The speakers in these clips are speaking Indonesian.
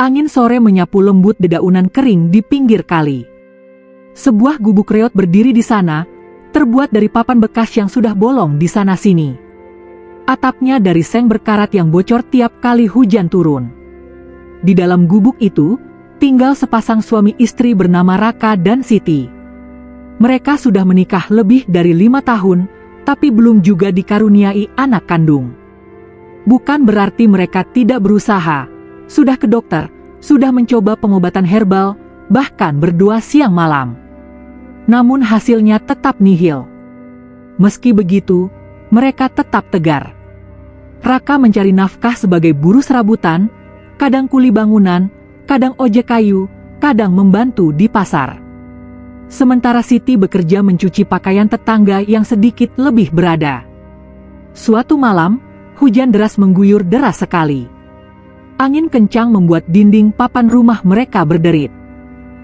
Angin sore menyapu lembut dedaunan kering di pinggir kali. Sebuah gubuk reot berdiri di sana, terbuat dari papan bekas yang sudah bolong di sana-sini. Atapnya dari seng berkarat yang bocor tiap kali hujan turun. Di dalam gubuk itu, tinggal sepasang suami istri bernama Raka dan Siti. Mereka sudah menikah lebih dari 5 tahun, tapi belum juga dikaruniai anak kandung. Bukan berarti mereka tidak berusaha, sudah ke dokter, sudah mencoba pengobatan herbal, bahkan berdoa siang malam. Namun hasilnya tetap nihil. Meski begitu, mereka tetap tegar. Raka mencari nafkah sebagai buruh serabutan, kadang kuli bangunan, kadang ojek kayu, kadang membantu di pasar. Sementara Siti bekerja mencuci pakaian tetangga yang sedikit lebih berada. Suatu malam, hujan deras mengguyur deras sekali. Angin kencang membuat dinding papan rumah mereka berderit.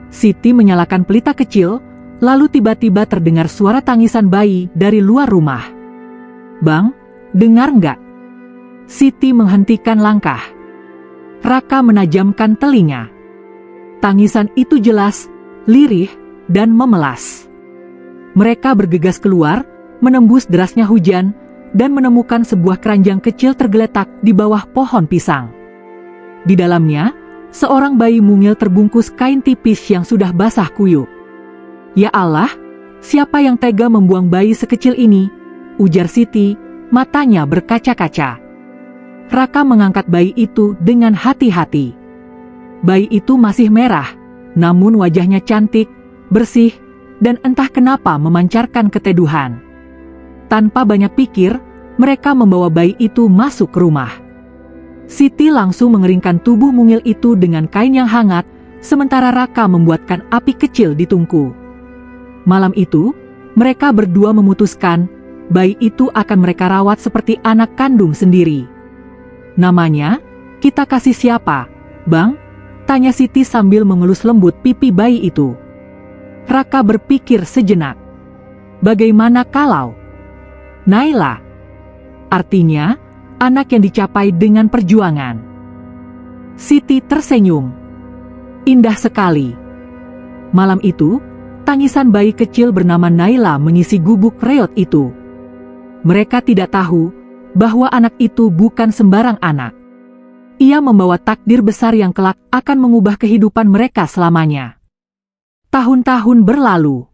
Siti menyalakan pelita kecil, lalu tiba-tiba terdengar suara tangisan bayi dari luar rumah. "Bang, dengar nggak?" Siti menghentikan langkah. Raka menajamkan telinga. Tangisan itu jelas, lirih, dan memelas. Mereka bergegas keluar, menembus derasnya hujan, dan menemukan sebuah keranjang kecil tergeletak di bawah pohon pisang. Di dalamnya, seorang bayi mungil terbungkus kain tipis yang sudah basah kuyup. "Ya Allah, siapa yang tega membuang bayi sekecil ini?" ujar Siti, matanya berkaca-kaca. Raka mengangkat bayi itu dengan hati-hati. Bayi itu masih merah, namun wajahnya cantik, bersih, dan entah kenapa memancarkan keteduhan. Tanpa banyak pikir, mereka membawa bayi itu masuk ke rumah. Siti langsung mengeringkan tubuh mungil itu dengan kain yang hangat, sementara Raka membuatkan api kecil di tungku. Malam itu, mereka berdua memutuskan, bayi itu akan mereka rawat seperti anak kandung sendiri. "Namanya, kita kasih siapa, Bang?" tanya Siti sambil mengelus lembut pipi bayi itu. Raka berpikir sejenak. Bagaimana kalau Naila? Artinya, anak yang dicapai dengan perjuangan. Siti tersenyum. Indah sekali. Malam itu, tangisan bayi kecil bernama Naila mengisi gubuk reot itu. Mereka tidak tahu bahwa anak itu bukan sembarang anak. Ia membawa takdir besar yang kelak akan mengubah kehidupan mereka selamanya. Tahun-tahun berlalu.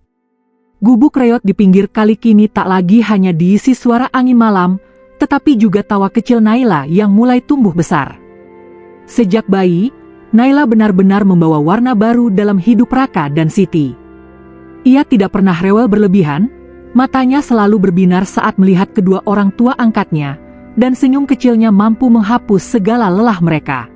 Gubuk reot di pinggir kali kini tak lagi hanya diisi suara angin malam, tetapi juga tawa kecil Naila yang mulai tumbuh besar. Sejak bayi, Naila benar-benar membawa warna baru dalam hidup Raka dan Siti. Ia tidak pernah rewel berlebihan, matanya selalu berbinar saat melihat kedua orang tua angkatnya, dan senyum kecilnya mampu menghapus segala lelah mereka.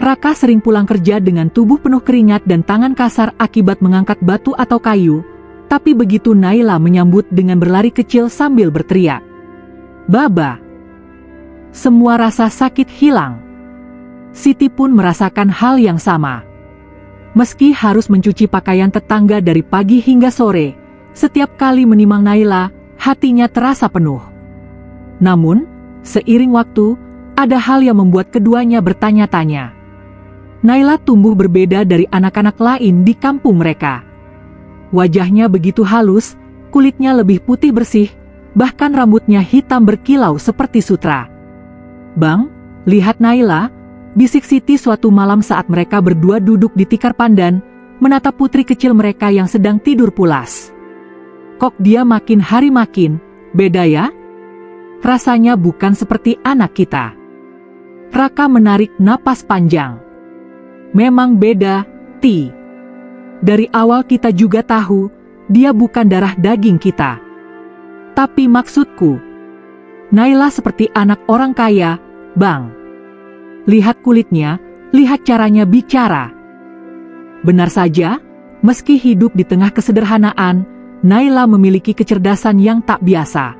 Raka sering pulang kerja dengan tubuh penuh keringat dan tangan kasar akibat mengangkat batu atau kayu, tapi begitu Naila menyambut dengan berlari kecil sambil berteriak, "Baba!" semua rasa sakit hilang. Siti pun merasakan hal yang sama. Meski harus mencuci pakaian tetangga dari pagi hingga sore, setiap kali menimang Naila, hatinya terasa penuh. Namun, seiring waktu, ada hal yang membuat keduanya bertanya-tanya. Naila tumbuh berbeda dari anak-anak lain di kampung mereka. Wajahnya begitu halus, kulitnya lebih putih bersih, bahkan rambutnya hitam berkilau seperti sutra. "Bang, lihat Naila," bisik Siti suatu malam saat mereka berdua duduk di tikar pandan, menatap putri kecil mereka yang sedang tidur pulas. "Kok dia makin hari makin beda ya? Rasanya bukan seperti anak kita." Raka menarik napas panjang. "Memang beda, Ti. Dari awal kita juga tahu, dia bukan darah daging kita. Tapi maksudku, Naila seperti anak orang kaya, Bang. Lihat kulitnya, lihat caranya bicara." Benar saja, meski hidup di tengah kesederhanaan, Naila memiliki kecerdasan yang tak biasa.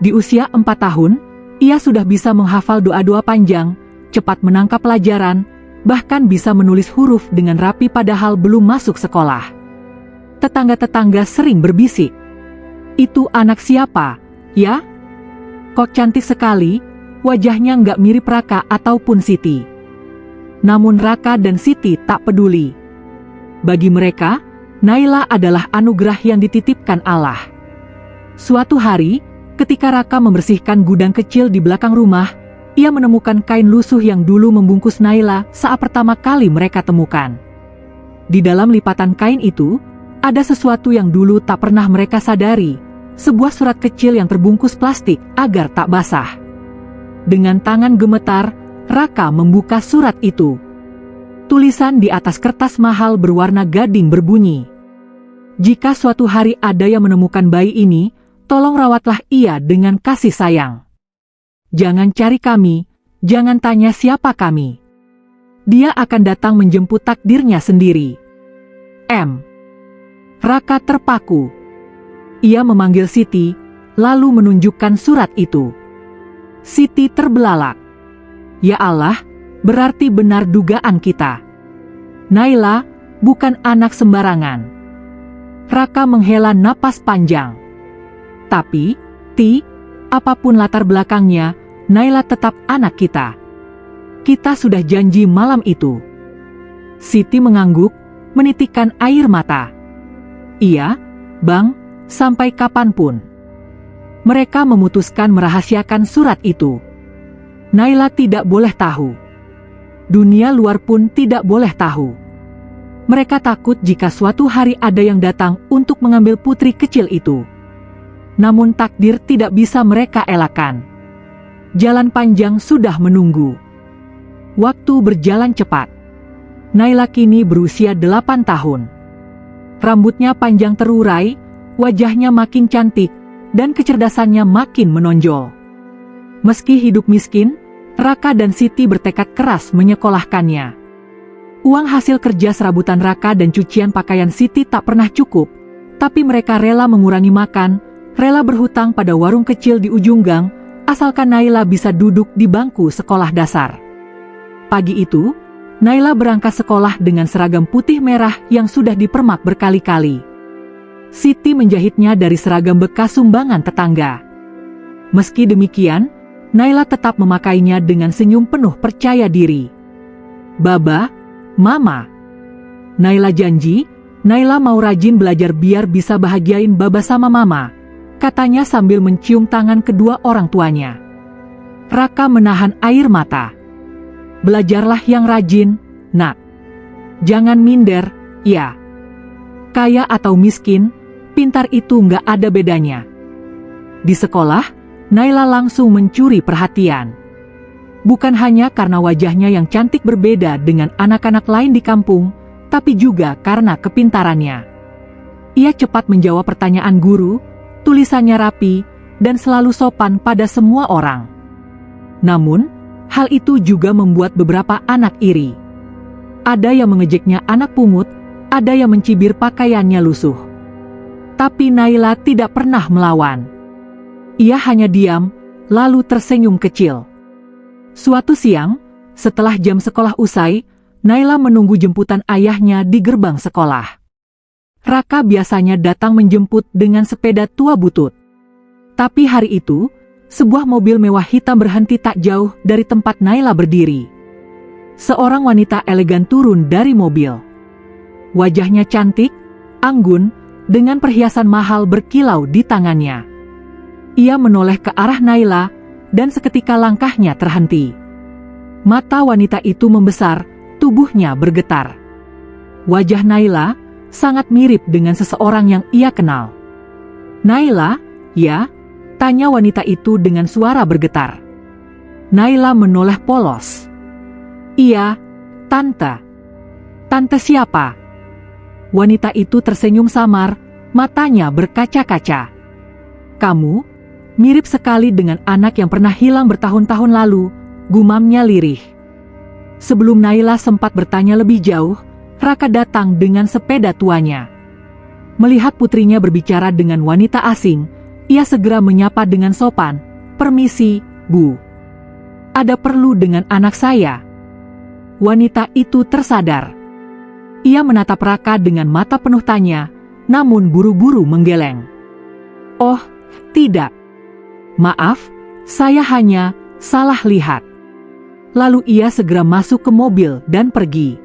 Di usia 4 tahun, ia sudah bisa menghafal doa-doa panjang, cepat menangkap pelajaran, bahkan bisa menulis huruf dengan rapi padahal belum masuk sekolah. Tetangga-tetangga sering berbisik, "Itu anak siapa, ya? Kok cantik sekali, wajahnya nggak mirip Raka ataupun Siti." Namun Raka dan Siti tak peduli. Bagi mereka, Naila adalah anugerah yang dititipkan Allah. Suatu hari, ketika Raka membersihkan gudang kecil di belakang rumah, ia menemukan kain lusuh yang dulu membungkus Naila saat pertama kali mereka temukan. Di dalam lipatan kain itu, ada sesuatu yang dulu tak pernah mereka sadari, sebuah surat kecil yang terbungkus plastik agar tak basah. Dengan tangan gemetar, Raka membuka surat itu. Tulisan di atas kertas mahal berwarna gading berbunyi, "Jika suatu hari ada yang menemukan bayi ini, tolong rawatlah ia dengan kasih sayang. Jangan cari kami, jangan tanya siapa kami. Dia akan datang menjemput takdirnya sendiri. M." Raka terpaku. Ia memanggil Siti, lalu menunjukkan surat itu. Siti terbelalak. Ya Allah, berarti benar dugaan kita. Naila bukan anak sembarangan. Raka menghela napas panjang. Tapi, apapun latar belakangnya, Naila tetap anak kita. Kita sudah janji malam itu. Siti mengangguk, menitikkan air mata. Iya, Bang, sampai kapanpun. Mereka memutuskan merahasiakan surat itu. Naila tidak boleh tahu. Dunia luar pun tidak boleh tahu. Mereka takut jika suatu hari ada yang datang untuk mengambil putri kecil itu. Namun takdir tidak bisa mereka elakkan. Jalan panjang sudah menunggu. Waktu berjalan cepat. Naila kini berusia 8 tahun. Rambutnya panjang terurai, wajahnya makin cantik, dan kecerdasannya makin menonjol. Meski hidup miskin, Raka dan Siti bertekad keras menyekolahkannya. Uang hasil kerja serabutan Raka dan cucian pakaian Siti tak pernah cukup, tapi mereka rela mengurangi makan, rela berhutang pada warung kecil di ujung gang, asalkan Naila bisa duduk di bangku sekolah dasar. Pagi itu, Naila berangkat sekolah dengan seragam putih merah yang sudah dipermak berkali-kali. Siti menjahitnya dari seragam bekas sumbangan tetangga. Meski demikian, Naila tetap memakainya dengan senyum penuh percaya diri. Baba, Mama. Naila janji, Naila mau rajin belajar biar bisa bahagiain Baba sama Mama, katanya sambil mencium tangan kedua orang tuanya. Raka menahan air mata. Belajarlah yang rajin, Nak. Jangan minder, ya. Kaya atau miskin, pintar itu nggak ada bedanya. Di sekolah, Naila langsung mencuri perhatian. Bukan hanya karena wajahnya yang cantik berbeda dengan anak-anak lain di kampung, tapi juga karena kepintarannya. Ia cepat menjawab pertanyaan guru, tulisannya rapi, dan selalu sopan pada semua orang. Namun, hal itu juga membuat beberapa anak iri. Ada yang mengejeknya anak pungut, ada yang mencibir pakaiannya lusuh. Tapi Naila tidak pernah melawan. Ia hanya diam, lalu tersenyum kecil. Suatu siang, setelah jam sekolah usai, Naila menunggu jemputan ayahnya di gerbang sekolah. Raka biasanya datang menjemput dengan sepeda tua butut. Tapi hari itu, sebuah mobil mewah hitam berhenti tak jauh dari tempat Naila berdiri. Seorang wanita elegan turun dari mobil. Wajahnya cantik, anggun, dengan perhiasan mahal berkilau di tangannya. Ia menoleh ke arah Naila, dan seketika langkahnya terhenti. Mata wanita itu membesar, tubuhnya bergetar. Wajah Naila sangat mirip dengan seseorang yang ia kenal. Naila, ya? Tanya wanita itu dengan suara bergetar. Naila menoleh polos. Iya, Tante. Tante siapa? Wanita itu tersenyum samar, matanya berkaca-kaca. Kamu? Mirip sekali dengan anak yang pernah hilang bertahun-tahun lalu, gumamnya lirih. Sebelum Naila sempat bertanya lebih jauh, Raka datang dengan sepeda tuanya. Melihat putrinya berbicara dengan wanita asing, ia segera menyapa dengan sopan, "Permisi, Bu. Ada perlu dengan anak saya?" Wanita itu tersadar. Ia menatap Raka dengan mata penuh tanya, namun buru-buru menggeleng. "Oh, tidak. Maaf, saya hanya salah lihat." Lalu ia segera masuk ke mobil dan pergi.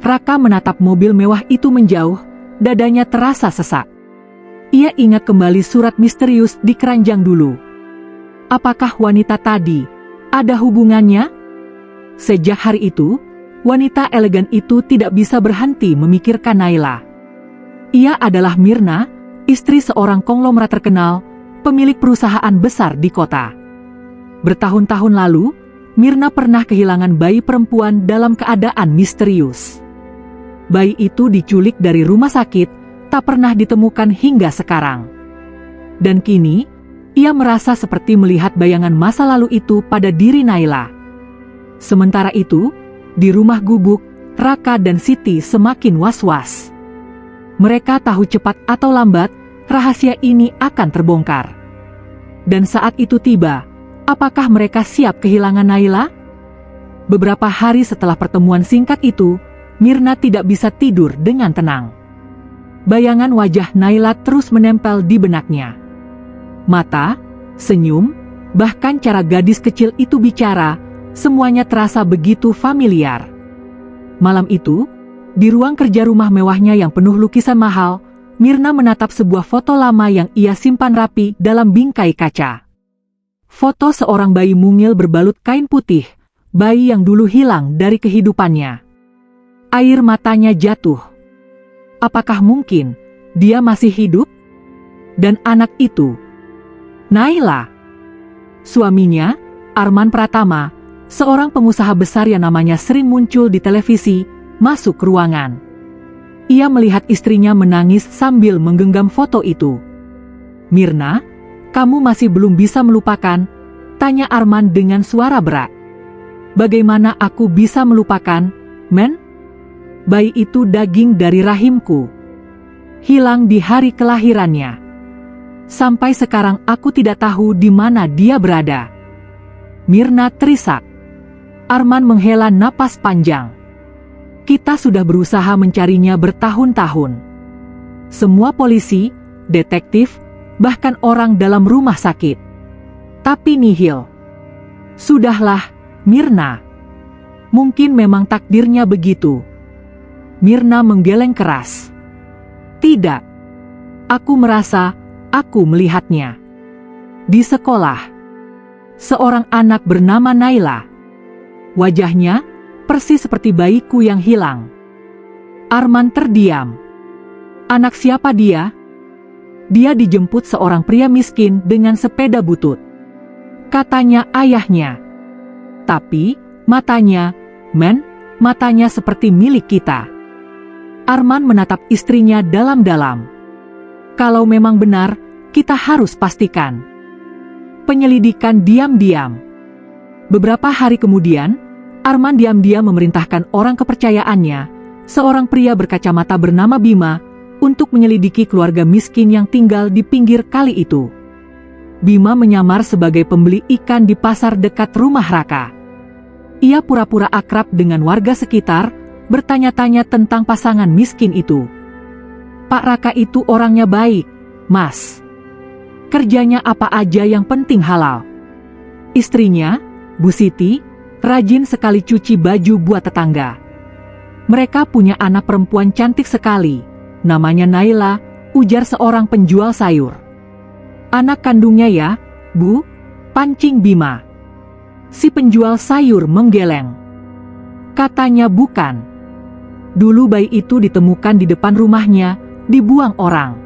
Raka menatap mobil mewah itu menjauh, dadanya terasa sesak. Ia ingat kembali surat misterius di keranjang dulu. Apakah wanita tadi ada hubungannya? Sejak hari itu, wanita elegan itu tidak bisa berhenti memikirkan Naila. Ia adalah Mirna, istri seorang konglomerat terkenal, pemilik perusahaan besar di kota. Bertahun-tahun lalu, Mirna pernah kehilangan bayi perempuan dalam keadaan misterius. Bayi itu diculik dari rumah sakit, tak pernah ditemukan hingga sekarang. Dan kini, ia merasa seperti melihat bayangan masa lalu itu pada diri Naila. Sementara itu, di rumah gubuk, Raka dan Siti semakin was-was. Mereka tahu cepat atau lambat, rahasia ini akan terbongkar. Dan saat itu tiba, apakah mereka siap kehilangan Naila? Beberapa hari setelah pertemuan singkat itu, Mirna tidak bisa tidur dengan tenang. Bayangan wajah Naila terus menempel di benaknya. Mata, senyum, bahkan cara gadis kecil itu bicara, semuanya terasa begitu familiar. Malam itu, di ruang kerja rumah mewahnya yang penuh lukisan mahal, Mirna menatap sebuah foto lama yang ia simpan rapi dalam bingkai kaca. Foto seorang bayi mungil berbalut kain putih, bayi yang dulu hilang dari kehidupannya. Air matanya jatuh. Apakah mungkin dia masih hidup? Dan anak itu, Naila. Suaminya, Arman Pratama, seorang pengusaha besar yang namanya sering muncul di televisi, masuk ke ruangan. Ia melihat istrinya menangis sambil menggenggam foto itu. "Mirna, kamu masih belum bisa melupakan?" tanya Arman dengan suara berat. "Bagaimana aku bisa melupakan, men? Bayi itu daging dari rahimku. Hilang di hari kelahirannya. Sampai sekarang aku tidak tahu di mana dia berada." Mirna terisak. Arman menghela napas panjang. "Kita sudah berusaha mencarinya bertahun-tahun. Semua polisi, detektif, bahkan orang dalam rumah sakit. Tapi nihil. Sudahlah, Mirna. Mungkin memang takdirnya begitu." Mirna menggeleng keras. "Tidak. Aku merasa, aku melihatnya. Di sekolah. Seorang anak bernama Naila. Wajahnya persis seperti bayiku yang hilang." Arman terdiam. "Anak siapa dia?" "Dia dijemput seorang pria miskin dengan sepeda butut," katanya ayahnya. "Tapi, matanya, men, matanya seperti milik kita." Arman menatap istrinya dalam-dalam. "Kalau memang benar, kita harus pastikan." Penyelidikan diam-diam. Beberapa hari kemudian, Arman diam-diam memerintahkan orang kepercayaannya, seorang pria berkacamata bernama Bima, untuk menyelidiki keluarga miskin yang tinggal di pinggir kali itu. Bima menyamar sebagai pembeli ikan di pasar dekat rumah Raka. Ia pura-pura akrab dengan warga sekitar, bertanya-tanya tentang pasangan miskin itu. "Pak Raka itu orangnya baik, Mas. Kerjanya apa aja yang penting halal. Istrinya, Bu Siti, rajin sekali cuci baju buat tetangga. Mereka punya anak perempuan cantik sekali, namanya Naila," ujar seorang penjual sayur. "Anak kandungnya ya, Bu?" pancing Bima. Si penjual sayur menggeleng. Katanya bukan. Dulu bayi itu ditemukan di depan rumahnya, dibuang orang.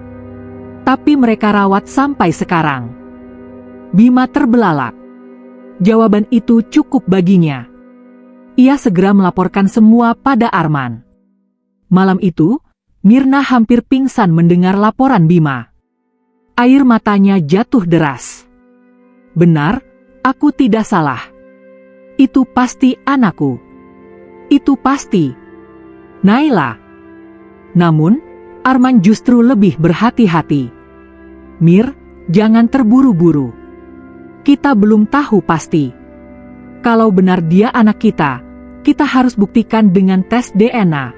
Tapi mereka rawat sampai sekarang. Bima terbelalak. Jawaban itu cukup baginya. Ia segera melaporkan semua pada Arman. Malam itu, Mirna hampir pingsan mendengar laporan Bima. Air matanya jatuh deras. "Benar, aku tidak salah. Itu pasti anakku. Itu pasti Naila." Namun, Arman justru lebih berhati-hati. "Mir, jangan terburu-buru. Kita belum tahu pasti. Kalau benar dia anak kita, kita harus buktikan dengan tes DNA.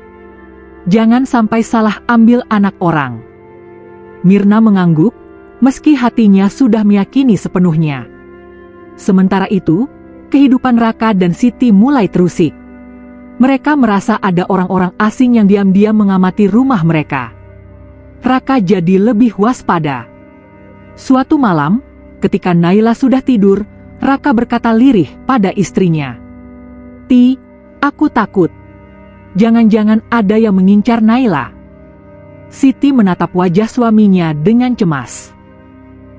Jangan sampai salah ambil anak orang." Mirna mengangguk, meski hatinya sudah meyakini sepenuhnya. Sementara itu, kehidupan Raka dan Siti mulai terusik. Mereka merasa ada orang-orang asing yang diam-diam mengamati rumah mereka. Raka jadi lebih waspada. Suatu malam, ketika Naila sudah tidur, Raka berkata lirih pada istrinya, "Ti, aku takut. Jangan-jangan ada yang mengincar Naila." Siti menatap wajah suaminya dengan cemas.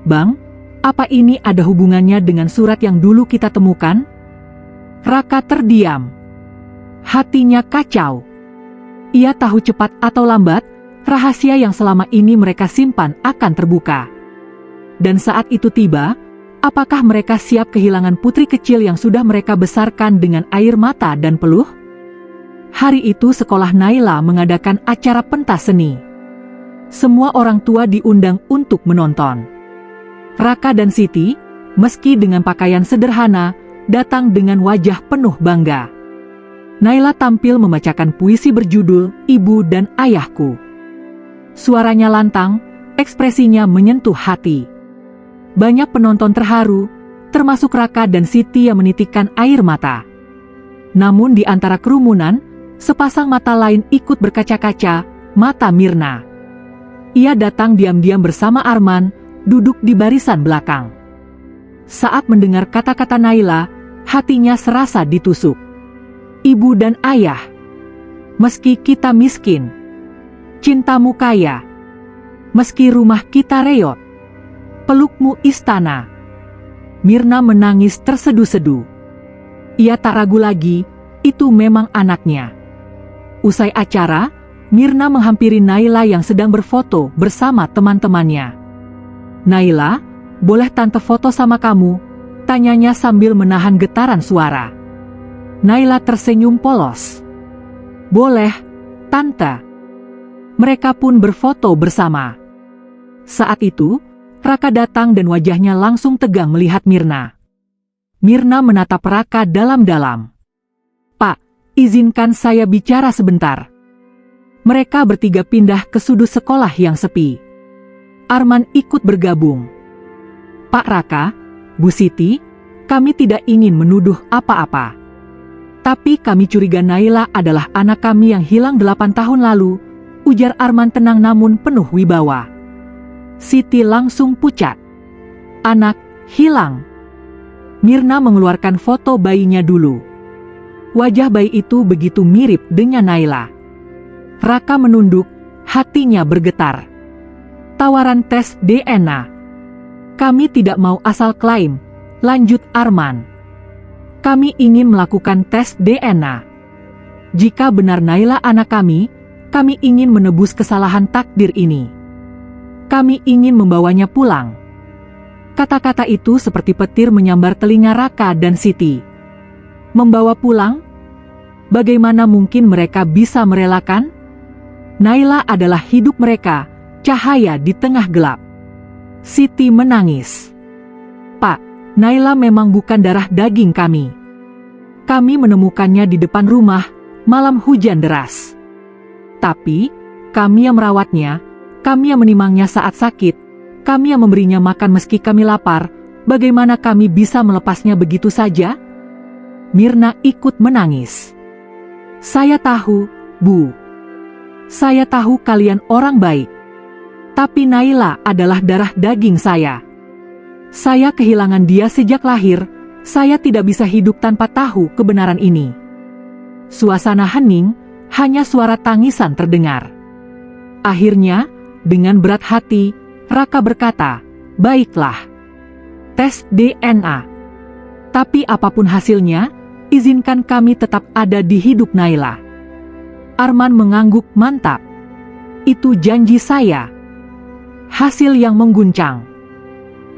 "Bang, apa ini ada hubungannya dengan surat yang dulu kita temukan?" Raka terdiam. Hatinya kacau. Ia tahu cepat atau lambat, rahasia yang selama ini mereka simpan akan terbuka. Dan saat itu tiba, apakah mereka siap kehilangan putri kecil yang sudah mereka besarkan dengan air mata dan peluh? Hari itu sekolah Naila mengadakan acara pentas seni. Semua orang tua diundang untuk menonton. Raka dan Siti, meski dengan pakaian sederhana, datang dengan wajah penuh bangga. Naila tampil membacakan puisi berjudul "Ibu dan Ayahku". Suaranya lantang, ekspresinya menyentuh hati. Banyak penonton terharu, termasuk Raka dan Siti yang menitikkan air mata. Namun di antara kerumunan, sepasang mata lain ikut berkaca-kaca, mata Mirna. Ia datang diam-diam bersama Arman, duduk di barisan belakang. Saat mendengar kata-kata Naila, hatinya serasa ditusuk. "Ibu dan ayah, meski kita miskin, cintamu kaya. Meski rumah kita reot, pelukmu istana." Mirna menangis tersedu-sedu. Ia tak ragu lagi, itu memang anaknya. Usai acara, Mirna menghampiri Naila yang sedang berfoto bersama teman-temannya. "Naila, boleh tante foto sama kamu?" tanyanya sambil menahan getaran suara. Naila tersenyum polos. "Boleh, tante." Mereka pun berfoto bersama. Saat itu, Raka datang dan wajahnya langsung tegang melihat Mirna. Mirna menatap Raka dalam-dalam. "Pak, izinkan saya bicara sebentar." Mereka bertiga pindah ke sudut sekolah yang sepi. Arman ikut bergabung. "Pak Raka, Bu Siti, kami tidak ingin menuduh apa-apa. Tapi kami curiga Naila adalah anak kami yang hilang 8 tahun lalu," ujar Arman tenang namun penuh wibawa. Siti langsung pucat. "Anak hilang?" Mirna mengeluarkan foto bayinya dulu. Wajah bayi itu begitu mirip dengan Naila. Raka menunduk, hatinya bergetar. "Tawaran tes DNA. Kami tidak mau asal klaim," lanjut Arman. "Kami ingin melakukan tes DNA. Jika benar Naila anak kami ingin menebus kesalahan takdir ini. Kami ingin membawanya pulang." Kata-kata itu seperti petir menyambar telinga Raka dan Siti. Membawa pulang? Bagaimana mungkin mereka bisa merelakan? Naila adalah hidup mereka, cahaya di tengah gelap. Siti menangis. "Pak, Naila memang bukan darah daging kami. Kami menemukannya di depan rumah, malam hujan deras. Tapi, kami yang merawatnya, kami yang menimangnya saat sakit, kami yang memberinya makan meski kami lapar, bagaimana kami bisa melepasnya begitu saja?" Mirna ikut menangis. "Saya tahu, Bu. Saya tahu kalian orang baik. Tapi Naila adalah darah daging saya. Saya kehilangan dia sejak lahir, saya tidak bisa hidup tanpa tahu kebenaran ini." Suasana hening, hanya suara tangisan terdengar. Akhirnya, dengan berat hati, Raka berkata, "Baiklah. Tes DNA. Tapi apapun hasilnya, izinkan kami tetap ada di hidup Naila." Arman mengangguk mantap. "Itu janji saya." Hasil yang mengguncang.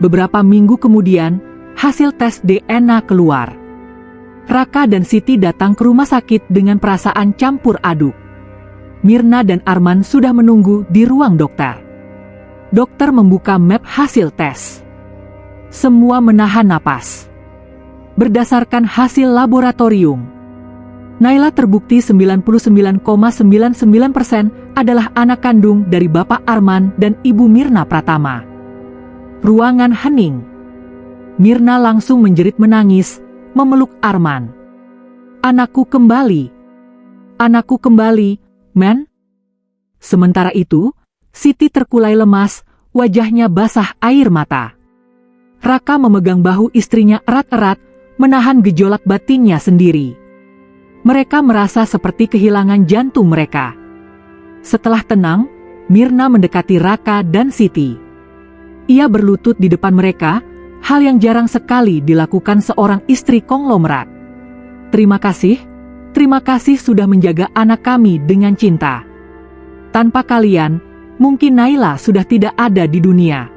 Beberapa minggu kemudian, hasil tes DNA keluar. Raka dan Siti datang ke rumah sakit dengan perasaan campur aduk. Mirna dan Arman sudah menunggu di ruang dokter. Dokter membuka map hasil tes. Semua menahan napas. Berdasarkan hasil laboratorium, Naila terbukti 99,99% adalah anak kandung dari Bapak Arman dan Ibu Mirna Pratama. Ruangan hening. Mirna langsung menjerit menangis, memeluk Arman. Anakku kembali. Anakku kembali, Men. Sementara itu, Siti terkulai lemas, wajahnya basah air mata. Raka memegang bahu istrinya erat-erat, menahan gejolak batinnya sendiri. Mereka merasa seperti kehilangan jantung mereka. Setelah tenang, Mirna mendekati Raka dan Siti. Ia berlutut di depan mereka, hal yang jarang sekali dilakukan seorang istri konglomerat. Terima kasih sudah menjaga anak kami dengan cinta. Tanpa kalian, mungkin Naila sudah tidak ada di dunia.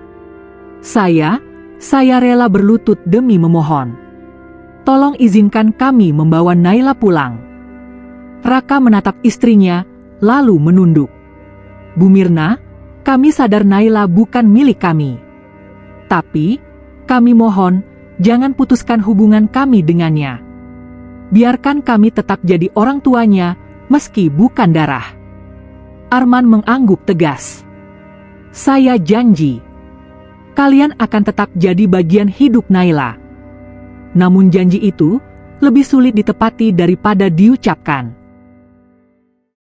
Saya rela berlutut demi memohon. Tolong izinkan kami membawa Naila pulang. Raka menatap istrinya, lalu menunduk. Bu Mirna, kami sadar Naila bukan milik kami. Tapi, kami mohon, jangan putuskan hubungan kami dengannya. Biarkan kami tetap jadi orang tuanya, meski bukan darah. Arman mengangguk tegas. Saya janji, kalian akan tetap jadi bagian hidup Naila. Namun janji itu lebih sulit ditepati daripada diucapkan.